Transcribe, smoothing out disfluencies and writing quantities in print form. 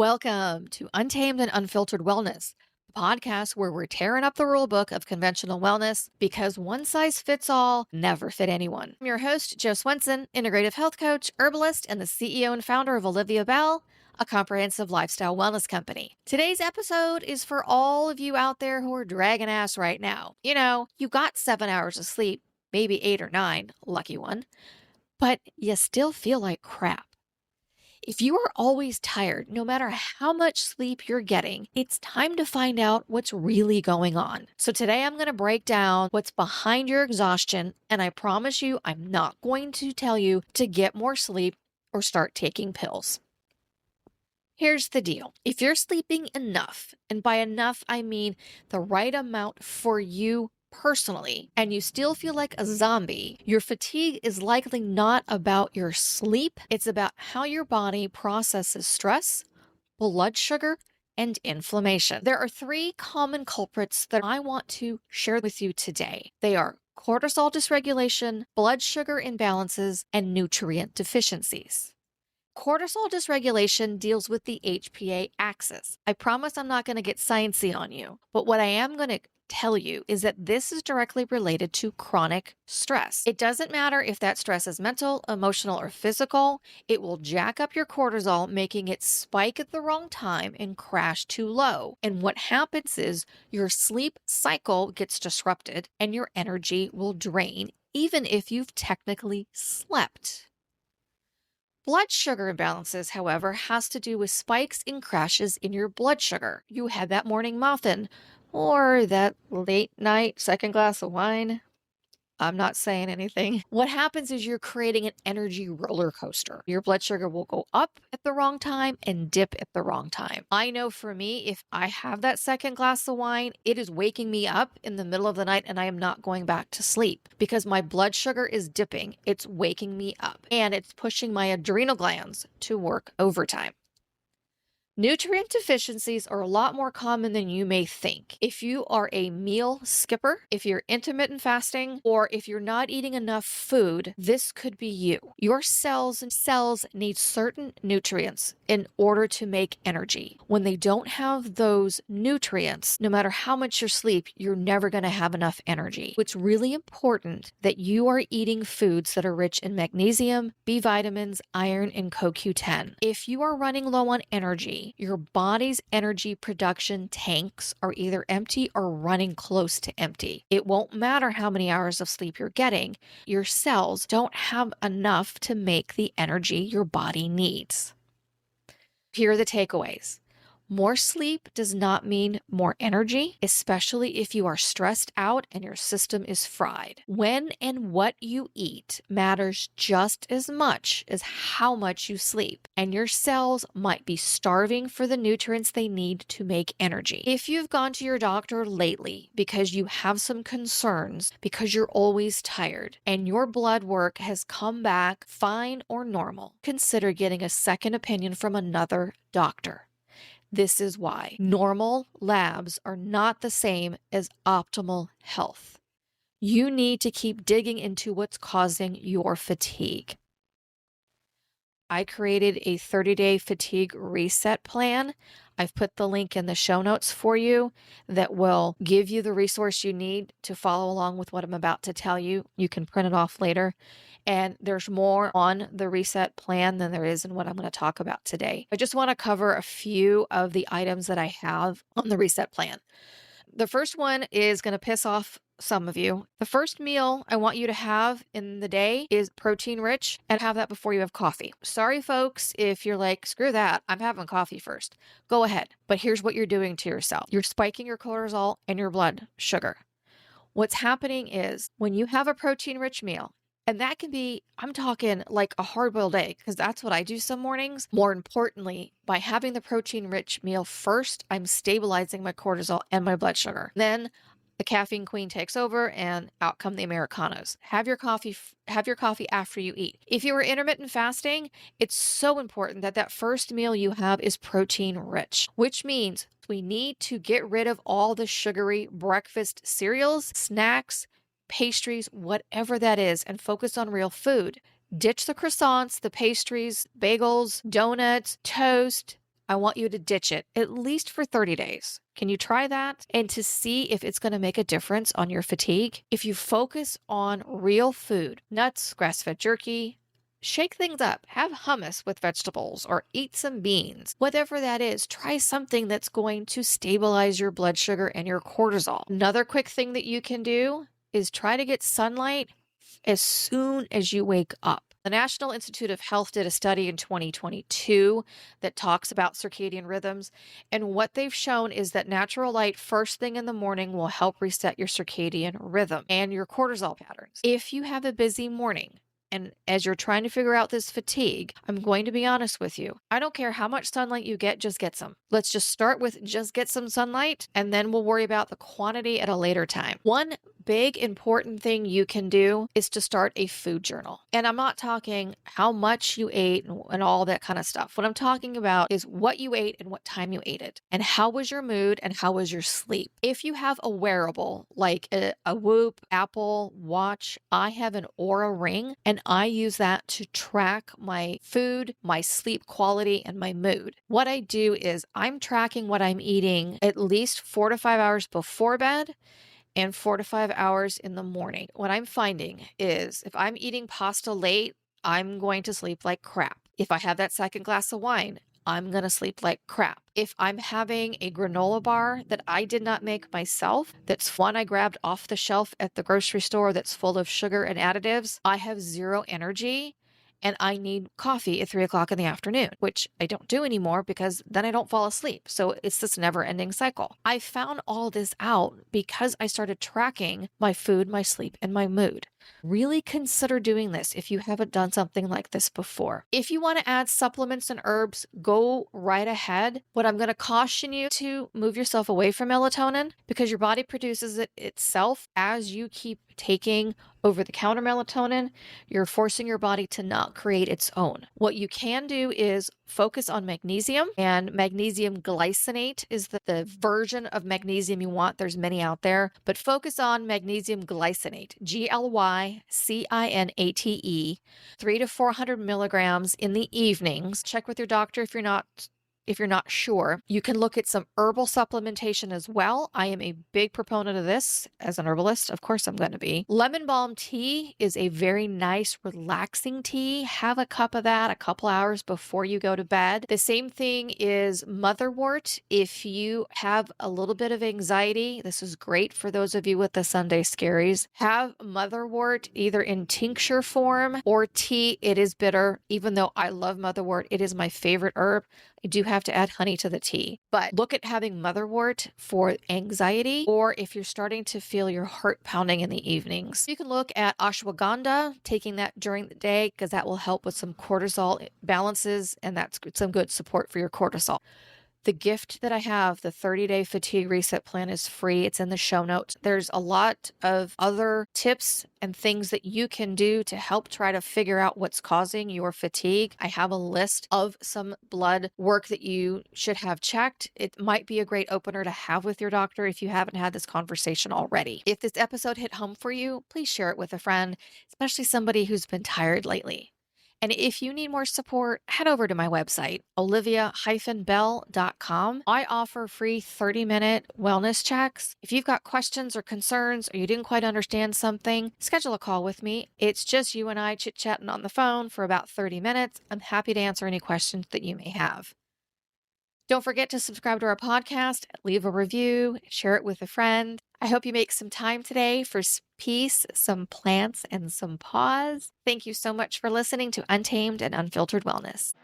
Welcome to Untamed and Unfiltered Wellness, the podcast where we're tearing up the rule book of conventional wellness because one size fits all never fit anyone. I'm your host, Joe Swenson, integrative health coach, herbalist, and the CEO and founder of Olivia Bell, a comprehensive lifestyle wellness company. Today's episode is for all of you out there who are dragging ass right now. You got 7 hours of sleep, maybe 8 or 9, lucky one, but you still feel like crap. If you are always tired, no matter how much sleep you're getting, it's time to find out what's really going on. So today I'm going to break down what's behind your exhaustion, and I promise you I'm not going to tell you to get more sleep or start taking pills. Here's the deal. If you're sleeping enough, and by enough I mean the right amount for you personally, and you still feel like a zombie, your fatigue is likely not about your sleep. It's about how your body processes stress, blood sugar, and inflammation. There are 3 common culprits that I want to share with you today. They are cortisol dysregulation, blood sugar imbalances, and nutrient deficiencies. Cortisol dysregulation deals with the HPA axis. I promise I'm not going to get sciencey on you, but what I am going to tell you is that this is directly related to chronic stress. It doesn't matter if that stress is mental, emotional, or physical. It will jack up your cortisol, making it spike at the wrong time and crash too low. And what happens is your sleep cycle gets disrupted and your energy will drain, even if you've technically slept. Blood sugar imbalances, however, has to do with spikes and crashes in your blood sugar. You had that morning muffin or that late night second glass of wine. I'm not saying anything. What happens is you're creating an energy roller coaster. Your blood sugar will go up at the wrong time and dip at the wrong time. I know for me, if I have that second glass of wine, it is waking me up in the middle of the night and I am not going back to sleep because my blood sugar is dipping. It's waking me up and it's pushing my adrenal glands to work overtime. Nutrient deficiencies are a lot more common than you may think. If you are a meal skipper, if you're intermittent fasting, or if you're not eating enough food, this could be you. Your cells need certain nutrients in order to make energy. When they don't have those nutrients, no matter how much you sleep, you're never going to have enough energy. It's really important that you are eating foods that are rich in magnesium, B vitamins, iron, and CoQ10. If you are running low on energy, your body's energy production tanks are either empty or running close to empty. It won't matter how many hours of sleep you're getting. Your cells don't have enough to make the energy your body needs. Here are the takeaways. More sleep does not mean more energy, especially if you are stressed out and your system is fried. When and what you eat matters just as much as how much you sleep, and your cells might be starving for the nutrients they need to make energy. If you've gone to your doctor lately because you have some concerns, because you're always tired, and your blood work has come back fine or normal, consider getting a second opinion from another doctor. This is why normal labs are not the same as optimal health. You need to keep digging into what's causing your fatigue. I created a 30-day fatigue reset plan. I've put the link in the show notes for you that will give you the resource you need to follow along with what I'm about to tell you. You can print it off later. And there's more on the reset plan than there is in what I'm going to talk about today. I just want to cover a few of the items that I have on the reset plan. The first one is going to piss off some of you. The first meal I want you to have in the day is protein rich, and have that before you have coffee. Sorry, folks, if you're like, screw that, I'm having coffee first. Go ahead. But here's what you're doing to yourself. You're spiking your cortisol and your blood sugar. What's happening is when you have a protein rich meal, and that can be, I'm talking like a hard-boiled egg, because that's what I do some mornings. More importantly, by having the protein-rich meal first, I'm stabilizing my cortisol and my blood sugar. Then the caffeine queen takes over and out come the Americanos. Have your coffee after you eat. If you are intermittent fasting, it's so important that that first meal you have is protein rich, which means we need to get rid of all the sugary breakfast cereals, snacks, pastries, whatever that is, and focus on real food. Ditch the croissants, the pastries, bagels, donuts, toast, I want you to ditch it at least for 30 days. Can you try that? And to see if it's going to make a difference on your fatigue? If you focus on real food, nuts, grass-fed jerky, shake things up, have hummus with vegetables or eat some beans. Whatever that is, try something that's going to stabilize your blood sugar and your cortisol. Another quick thing that you can do is try to get sunlight as soon as you wake up. The National Institute of Health did a study in 2022 that talks about circadian rhythms, and what they've shown is that natural light first thing in the morning will help reset your circadian rhythm and your cortisol patterns. If you have a busy morning, and as you're trying to figure out this fatigue, I'm going to be honest with you. I don't care how much sunlight you get, just get some. Let's just start with just get some sunlight, and then we'll worry about the quantity at a later time. One big important thing you can do is to start a food journal. And I'm not talking how much you ate and all that kind of stuff. What I'm talking about is what you ate and what time you ate it, and how was your mood and how was your sleep. If you have a wearable like a Whoop, Apple Watch, I have an Aura Ring, and I use that to track my food, my sleep quality, and my mood. What I do is I'm tracking what I'm eating at least 4 to 5 hours before bed and 4 to 5 hours in the morning. What I'm finding is if I'm eating pasta late, I'm going to sleep like crap. If I have that second glass of wine, I'm going to sleep like crap. If I'm having a granola bar that I did not make myself, that's one I grabbed off the shelf at the grocery store that's full of sugar and additives, I have zero energy and I need coffee at 3 o'clock in the afternoon, which I don't do anymore because then I don't fall asleep. So it's this never ending cycle. I found all this out because I started tracking my food, my sleep, and my mood. Really consider doing this if you haven't done something like this before. If you want to add supplements and herbs, go right ahead. What I'm going to caution you to move yourself away from melatonin because your body produces it itself. As you keep taking over-the-counter melatonin, you're forcing your body to not create its own. What you can do is focus on magnesium, and magnesium glycinate is the version of magnesium you want. There's many out there, but focus on magnesium glycinate, glycinate, 300 to 400 milligrams in the evenings. Check with your doctor if you're not sure. You can look at some herbal supplementation as well. I am a big proponent of this as an herbalist. Of course I'm going to be. Lemon balm tea is a very nice, relaxing tea. Have a cup of that a couple hours before you go to bed. The same thing is motherwort. If you have a little bit of anxiety, this is great for those of you with the Sunday scaries. Have motherwort either in tincture form or tea. It is bitter. Even though I love motherwort, it is my favorite herb. I do have to add honey to the tea, but look at having motherwort for anxiety, or if you're starting to feel your heart pounding in the evenings. You can look at ashwagandha, taking that during the day, because that will help with some cortisol balances, and that's some good support for your cortisol. The gift that I have, the 30-day fatigue reset plan, is free. It's in the show notes. There's a lot of other tips and things that you can do to help try to figure out what's causing your fatigue. I have a list of some blood work that you should have checked. It might be a great opener to have with your doctor if you haven't had this conversation already. If this episode hit home for you, please share it with a friend, especially somebody who's been tired lately. And if you need more support, head over to my website, olivia-bell.com. I offer free 30-minute wellness checks. If you've got questions or concerns, or you didn't quite understand something, schedule a call with me. It's just you and I chit-chatting on the phone for about 30 minutes. I'm happy to answer any questions that you may have. Don't forget to subscribe to our podcast, leave a review, share it with a friend. I hope you make some time today for peace, some plants, and some paws. Thank you so much for listening to Untamed and Unfiltered Wellness.